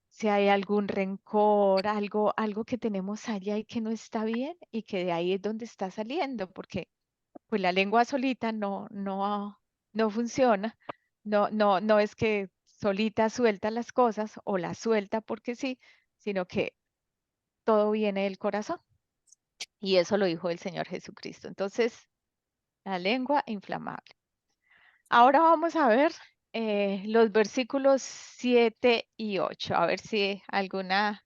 si hay algún rencor, algo que tenemos allá y que no está bien y que de ahí es donde está saliendo, porque pues la lengua solita no funciona, no es que solita suelta las cosas o las suelta porque sí, sino que todo viene del corazón. Y eso lo dijo el Señor Jesucristo. Entonces, la lengua inflamable. Ahora vamos a ver los versículos 7 y 8. A ver si alguna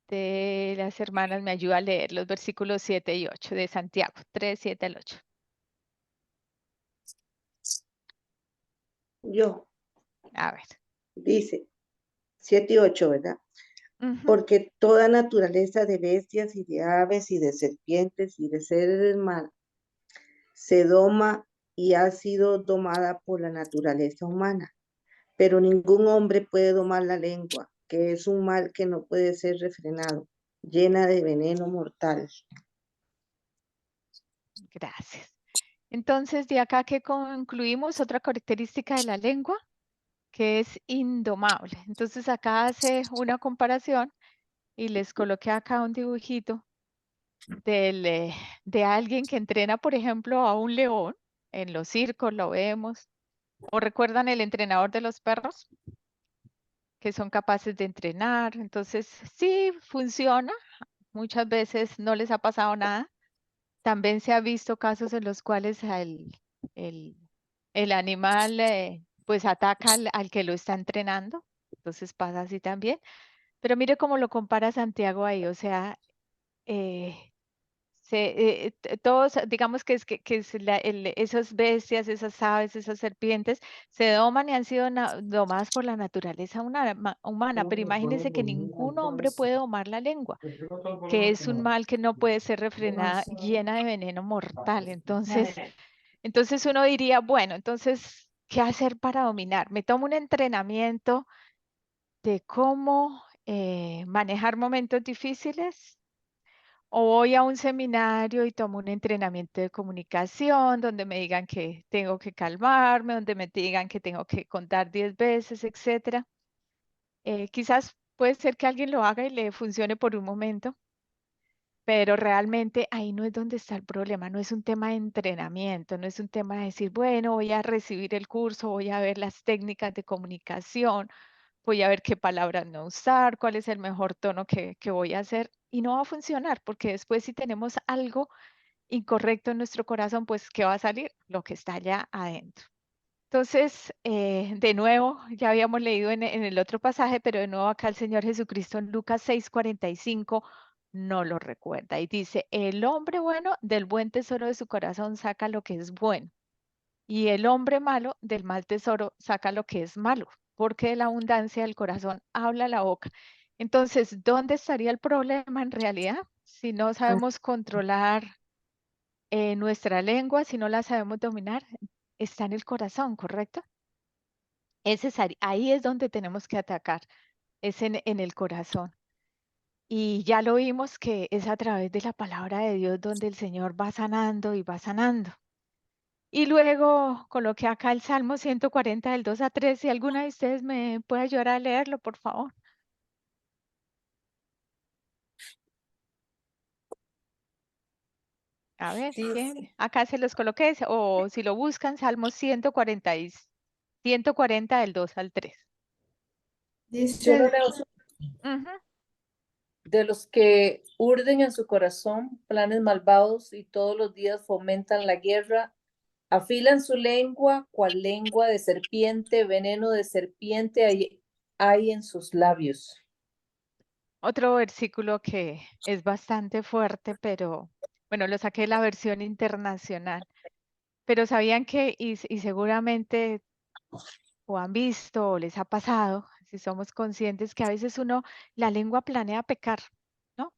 de las hermanas me ayuda a leer los versículos 7 y 8 de Santiago, 3, 7 al 8. Yo, A ver. dice 7 y 8, ¿verdad? Ujú. Porque toda naturaleza de bestias y de aves y de serpientes y de seres del mar se doma y ha sido domada por la naturaleza humana. Pero ningún hombre puede domar la lengua, que es un mal que no puede ser refrenado, llena de veneno mortal. Gracias. Entonces, de acá que concluimos otra característica de la lengua, que es indomable. Entonces, acá hace una comparación y les coloqué acá un dibujito de alguien que entrena, por ejemplo, a un león. En los circos lo vemos. ¿O recuerdan el entrenador de los perros? Que son capaces de entrenar. Entonces, sí, funciona. Muchas veces no les ha pasado nada. También se ha visto casos en los cuales el, el animal pues ataca al que lo está entrenando. Entonces pasa así también. Pero mire cómo lo compara Santiago ahí. O sea, todos, digamos que esas bestias, esas aves, esas serpientes, se doman y han sido domadas por la naturaleza humana, pero imagínense que ningún hombre puede domar la lengua, que es un mal que no puede ser refrenada, llena de veneno mortal. Entonces uno diría, bueno, entonces, ¿qué hacer para dominar? Me tomo un entrenamiento de cómo manejar momentos difíciles. O voy a un seminario y tomo un entrenamiento de comunicación donde me digan que tengo que calmarme, donde me digan que tengo que contar 10 veces, etcétera. Quizás puede ser que alguien lo haga y le funcione por un momento, pero realmente ahí no es donde está el problema, no es un tema de entrenamiento, no es un tema de decir, bueno, voy a recibir el curso, voy a ver las técnicas de comunicación, voy a ver qué palabras no usar, cuál es el mejor tono que voy a hacer y no va a funcionar porque después si tenemos algo incorrecto en nuestro corazón, pues ¿qué va a salir? Lo que está allá adentro. Entonces, de nuevo, ya habíamos leído en el otro pasaje, pero de nuevo acá el Señor Jesucristo en Lucas 6:45 no lo recuerda. Y dice, el hombre bueno del buen tesoro de su corazón saca lo que es bueno. Y el hombre malo del mal tesoro saca lo que es malo, porque de la abundancia del corazón habla la boca. Entonces, ¿dónde estaría el problema en realidad? Si no sabemos controlar nuestra lengua, si no la sabemos dominar, está en el corazón, ¿correcto? Ahí es donde tenemos que atacar, es en el corazón. Y ya lo vimos que es a través de la palabra de Dios donde el Señor va sanando y va sanando. Y luego coloqué acá el Salmo 140 del 2 a 3. Si alguna de ustedes me puede ayudar a leerlo, por favor. A ver, ¿quién? Dice, Acá se los coloqué, o si lo buscan, Salmo 140 del 2 al 3. yo lo Dice, leo. Ujú. De los que urden en su corazón planes malvados y todos los días fomentan la guerra, afilan su lengua cual lengua de serpiente, veneno de serpiente hay en sus labios. Otro versículo que es bastante fuerte, pero bueno, lo saqué de la versión internacional. Pero sabían que, y seguramente o han visto o les ha pasado, si somos conscientes que a veces la lengua planea pecar, ¿no?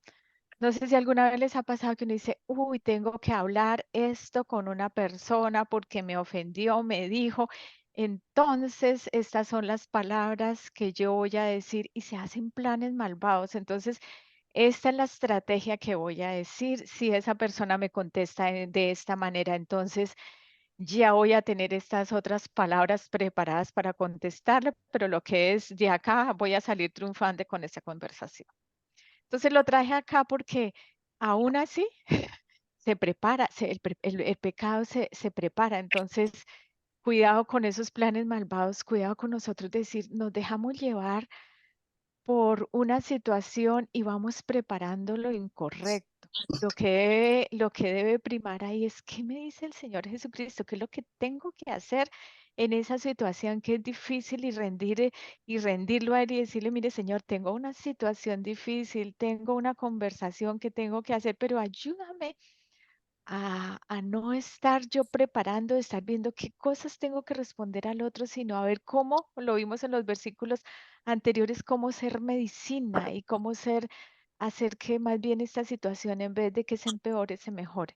No sé si alguna vez les ha pasado que uno dice, uy, tengo que hablar esto con una persona porque me ofendió, me dijo. Entonces, estas son las palabras que yo voy a decir y se hacen planes malvados. Entonces, esta es la estrategia que voy a decir. Si esa persona me contesta de esta manera, entonces ya voy a tener estas otras palabras preparadas para contestarle, pero lo que es de acá, voy a salir triunfante con esta conversación. Entonces lo traje acá porque aún así se prepara, el pecado se prepara. Entonces, cuidado con esos planes malvados, cuidado con nosotros decir, nos dejamos llevar por una situación y vamos preparando lo incorrecto. Lo que debe primar ahí es qué me dice el Señor Jesucristo, qué es lo que tengo que hacer en esa situación que es difícil y rendirlo a Él y decirle, mire Señor, tengo una situación difícil, tengo una conversación que tengo que hacer, pero ayúdame a no estar yo preparando, estar viendo qué cosas tengo que responder al otro, sino a ver cómo, lo vimos en los versículos anteriores, cómo ser medicina y cómo hacer que más bien esta situación en vez de que se empeore, se mejore.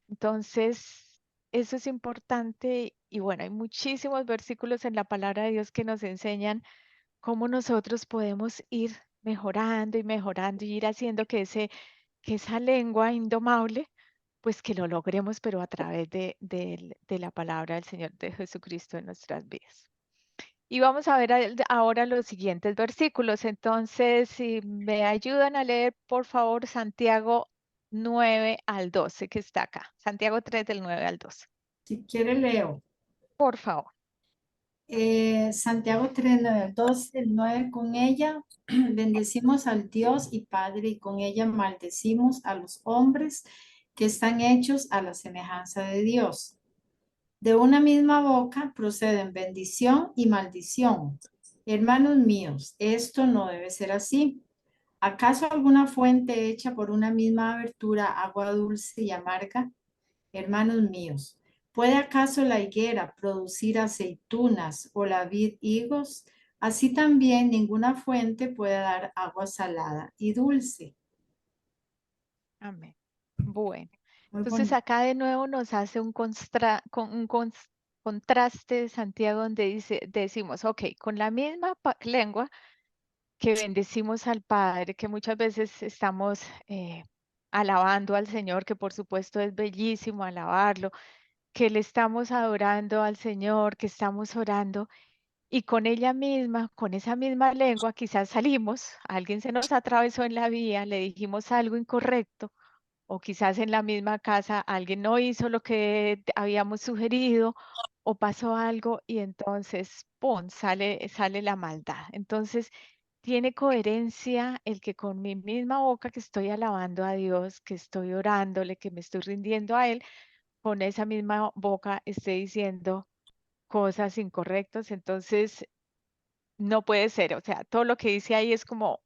Entonces, eso es importante y bueno, hay muchísimos versículos en la palabra de Dios que nos enseñan cómo nosotros podemos ir mejorando y ir haciendo que esa lengua indomable pues que lo logremos, pero a través de la palabra del Señor de Jesucristo en nuestras vidas. Y vamos a ver ahora los siguientes versículos. Entonces, si me ayudan a leer, por favor, Santiago 9 al 12, que está acá. Santiago 3 del 9 al 12. si quiere leo. Por favor. Santiago 3, 9 al 12, el 9 con ella bendecimos al Dios y Padre y con ella maldecimos a los hombres que están hechos a la semejanza de Dios. De una misma boca proceden bendición y maldición. Hermanos míos, esto no debe ser así. ¿Acaso alguna fuente hecha por una misma abertura, agua dulce y amarga? Hermanos míos, ¿puede acaso la higuera producir aceitunas o la vid higos? Así también ninguna fuente puede dar agua salada y dulce. Amén. Bueno. Muy Entonces bonito. acá de nuevo nos hace contraste Santiago donde decimos, ok, con la misma lengua que bendecimos al Padre, que muchas veces estamos alabando al Señor, que por supuesto es bellísimo alabarlo, que le estamos adorando al Señor, que estamos orando, y con ella misma, con esa misma lengua, quizás salimos, alguien se nos atravesó en la vía, le dijimos algo incorrecto, o quizás en la misma casa alguien no hizo lo que habíamos sugerido, o pasó algo y entonces, ¡pum!, sale la maldad. Entonces, tiene coherencia el que con mi misma boca que estoy alabando a Dios, que estoy orándole, que me estoy rindiendo a Él, con esa misma boca esté diciendo cosas incorrectas. Entonces, no puede ser. O sea, todo lo que dice ahí es como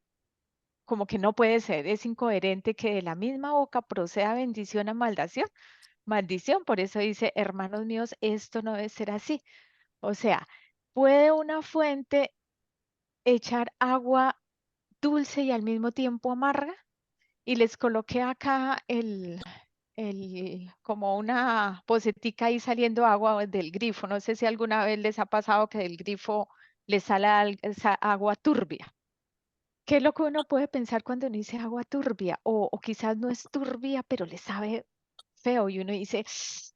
como que no puede ser, es incoherente que de la misma boca proceda bendición a maldición. Por eso dice, hermanos míos, esto no debe ser así. O sea, ¿puede una fuente echar agua dulce y al mismo tiempo amarga? Y les coloqué acá como una pocetica ahí saliendo agua del grifo. No sé si alguna vez les ha pasado que del grifo les sale esa agua turbia. ¿Qué es lo que uno puede pensar cuando uno dice agua turbia? O quizás no es turbia, pero le sabe feo y uno dice,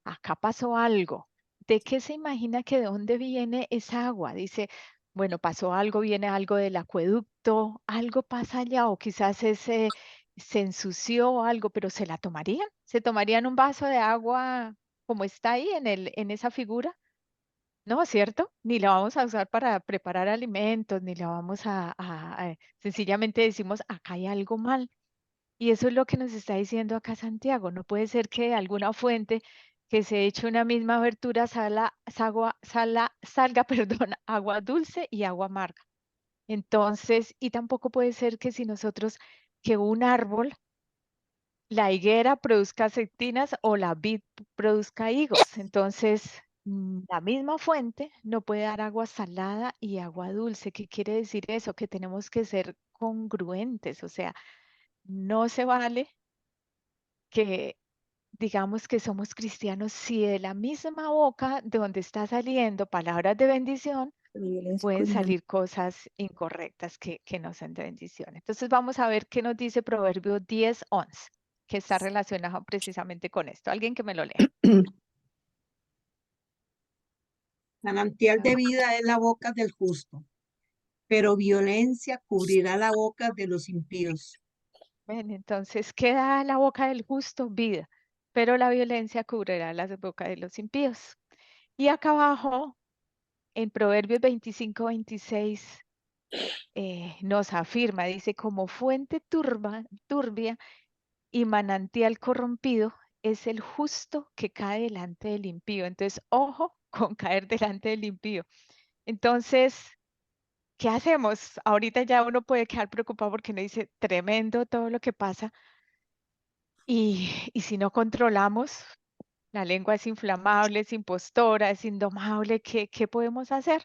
acá pasó algo. ¿De qué se imagina que de dónde viene esa agua? Dice, bueno, pasó algo, viene algo del acueducto, algo pasa allá, o quizás se ensució algo, pero ¿se la tomarían? ¿Se tomarían un vaso de agua como está ahí en esa figura? No, ¿cierto? Ni la vamos a usar para preparar alimentos, ni la vamos sencillamente decimos, acá hay algo mal. Y eso es lo que nos está diciendo acá Santiago. No puede ser que de alguna fuente que se eche una misma abertura salga, perdón, agua dulce y agua amarga. Entonces, y tampoco puede ser que si nosotros, que un árbol, la higuera produzca aceitinas o la vid produzca higos. Entonces, la misma fuente no puede dar agua salada y agua dulce. ¿Qué quiere decir eso? Que tenemos que ser congruentes, o sea, no se vale que digamos que somos cristianos si de la misma boca de donde está saliendo palabras de bendición pueden salir cosas incorrectas que no sean de bendición. Entonces vamos a ver qué nos dice Proverbios 10:11, que está relacionado precisamente con esto. Alguien que me lo lea. Manantial de vida es la boca del justo, pero violencia cubrirá la boca de los impíos. Ven, entonces queda la boca del justo vida, pero la violencia cubrirá la boca de los impíos. Y acá abajo, en Proverbios 25:26, nos afirma, dice, como fuente turbia y manantial corrompido es el justo que cae delante del impío. Entonces, ojo con caer delante del impío. Entonces, ¿qué hacemos? Ahorita ya uno puede quedar preocupado porque no dice tremendo todo lo que pasa. Y si no controlamos, la lengua es inflamable, es impostora, es indomable, ¿qué podemos hacer?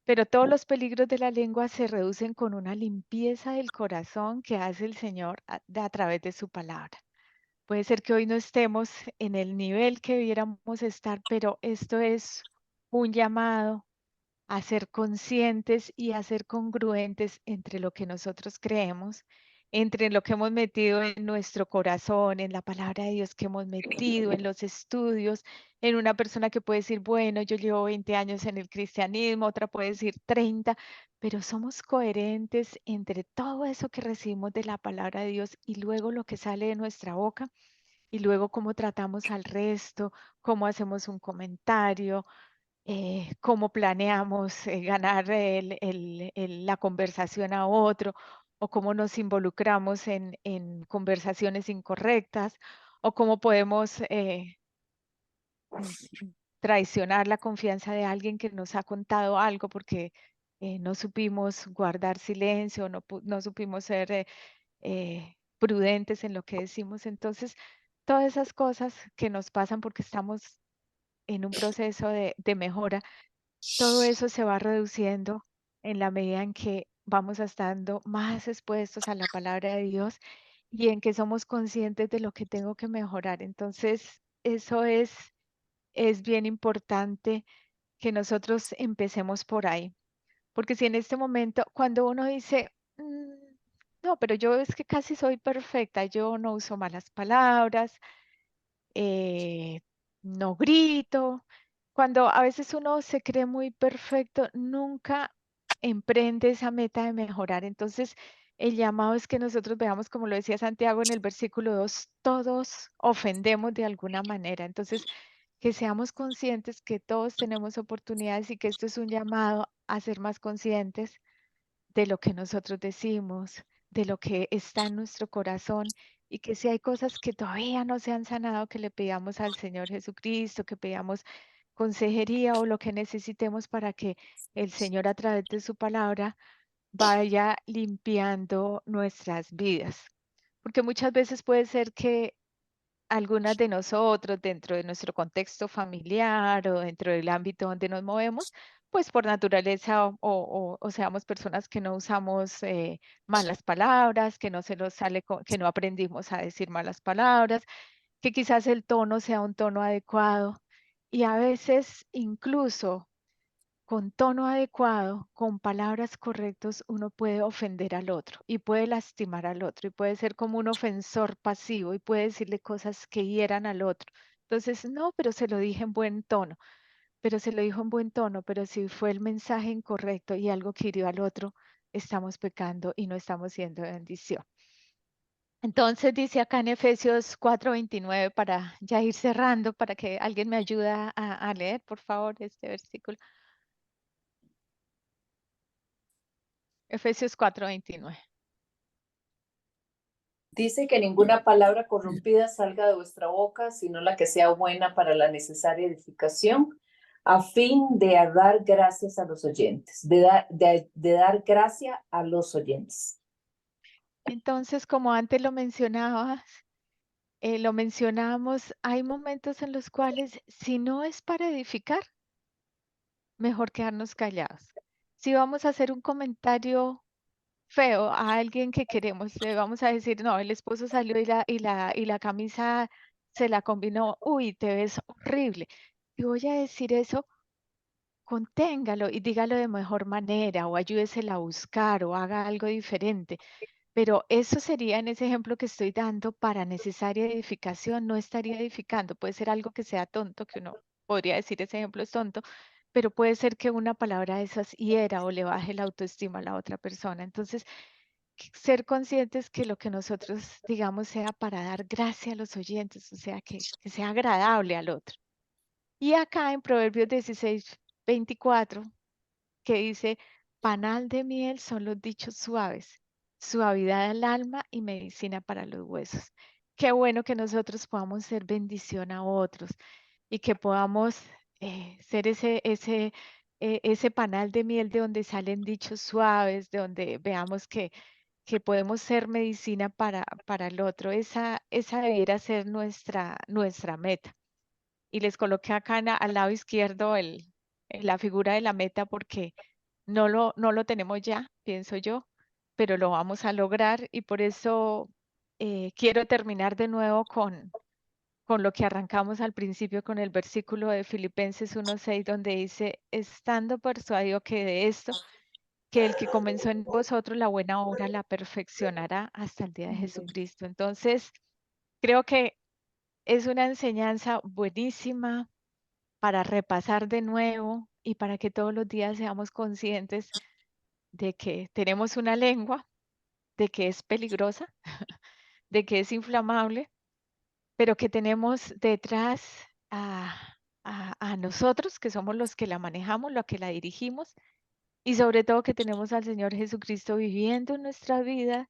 Pero todos los peligros de la lengua se reducen con una limpieza del corazón que hace el Señor a través de su palabra. Puede ser que hoy no estemos en el nivel que debiéramos estar, pero esto es un llamado a ser conscientes y a ser congruentes entre lo que nosotros creemos, entre lo que hemos metido en nuestro corazón, en la palabra de Dios que hemos metido, en los estudios, en una persona que puede decir, bueno, yo llevo 20 años en el cristianismo, otra puede decir 30, pero somos coherentes entre todo eso que recibimos de la palabra de Dios y luego lo que sale de nuestra boca y luego cómo tratamos al resto, cómo hacemos un comentario, cómo planeamos ganar la conversación a otro, o cómo nos involucramos en conversaciones incorrectas, o cómo podemos mm, traicionar la confianza de alguien que nos ha contado algo porque no supimos guardar silencio, no supimos ser prudentes en lo que decimos. Entonces, todas esas cosas que nos pasan porque estamos en un proceso de mejora, todo eso se va reduciendo en la medida en que vamos estando más expuestos a la palabra de Dios y en que somos conscientes de lo que tengo que mejorar. Entonces, eso es bien importante que nosotros empecemos por ahí. Porque si en este momento, cuando uno dice, no, pero yo es que casi soy perfecta, yo no uso malas palabras, eh, no grito. Cuando a veces uno se cree muy perfecto, nunca emprende esa meta de mejorar. Entonces, el llamado es que nosotros veamos, como lo decía Santiago en el versículo 2, todos ofendemos de alguna manera. Entonces, que seamos conscientes que todos tenemos oportunidades y que esto es un llamado a ser más conscientes de lo que nosotros decimos, de lo que está en nuestro corazón y que si hay cosas que todavía no se han sanado, que le pidamos al Señor Jesucristo, que pidamos consejería o lo que necesitemos para que el Señor a través de su palabra vaya limpiando nuestras vidas. Porque muchas veces puede ser que algunas de nosotros, dentro de nuestro contexto familiar o dentro del ámbito donde nos movemos, pues por naturaleza o seamos personas que no usamos malas palabras, que no se nos sale, que no aprendimos a decir malas palabras, que quizás el tono sea un tono adecuado. Y a veces incluso con tono adecuado, con palabras correctas, uno puede ofender al otro y puede lastimar al otro y puede ser como un ofensor pasivo y puede decirle cosas que hieran al otro. Entonces, no, pero se lo dije en buen tono, pero se lo dijo en buen tono, pero si fue el mensaje incorrecto y algo que hirió al otro, estamos pecando y no estamos siendo de bendición. Entonces dice acá en Efesios 4:29, para ya ir cerrando, para que alguien me ayude a leer, por favor, este versículo. Efesios 4:29. Dice que ninguna palabra corrompida salga de vuestra boca, sino la que sea buena para la necesaria edificación, a fin de dar gracias a los oyentes, de dar gracia a los oyentes. Entonces, como antes lo mencionabas, lo mencionamos, hay momentos en los cuales si no es para edificar, mejor quedarnos callados. Si vamos a hacer un comentario feo a alguien que queremos, le vamos a decir, no, el esposo salió y la camisa se la combinó, uy, te ves horrible. Y voy a decir eso, conténgalo y dígalo de mejor manera o ayúdesela a buscar o haga algo diferente. Pero eso sería en ese ejemplo que estoy dando para necesaria edificación, no estaría edificando. Puede ser algo que sea tonto, que uno podría decir ese ejemplo es tonto, pero puede ser que una palabra de esas hiera o le baje la autoestima a la otra persona. Entonces, ser conscientes que lo que nosotros digamos sea para dar gracia a los oyentes, o sea, que sea agradable al otro. Y acá en Proverbios 16:24, que dice, panal de miel son los dichos suaves, suavidad al alma y medicina para los huesos. Qué bueno que nosotros podamos ser bendición a otros y que podamos ser ese panal de miel de donde salen dichos suaves, de donde veamos que podemos ser medicina para el otro. Esa debiera ser nuestra meta. Y les coloqué acá al lado izquierdo la figura de la meta porque no lo tenemos ya, pienso yo, pero lo vamos a lograr y por eso quiero terminar de nuevo con lo que arrancamos al principio con el versículo de Filipenses 1:6, donde dice, estando persuadido que de esto, que el que comenzó en vosotros la buena obra la perfeccionará hasta el día de Jesucristo. Entonces, creo que es una enseñanza buenísima para repasar de nuevo y para que todos los días seamos conscientes de que tenemos una lengua, de que es peligrosa, de que es inflamable, pero que tenemos detrás a nosotros, que somos los que la manejamos, los que la dirigimos, y sobre todo que tenemos al Señor Jesucristo viviendo en nuestra vida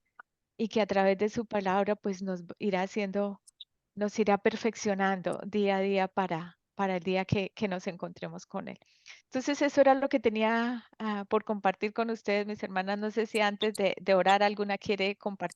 y que a través de su palabra pues nos irá haciendo, nos irá perfeccionando día a día para el día que nos encontremos con Él. Entonces eso era lo que tenía por compartir con ustedes, mis hermanas. No sé si antes de orar alguna quiere compartir.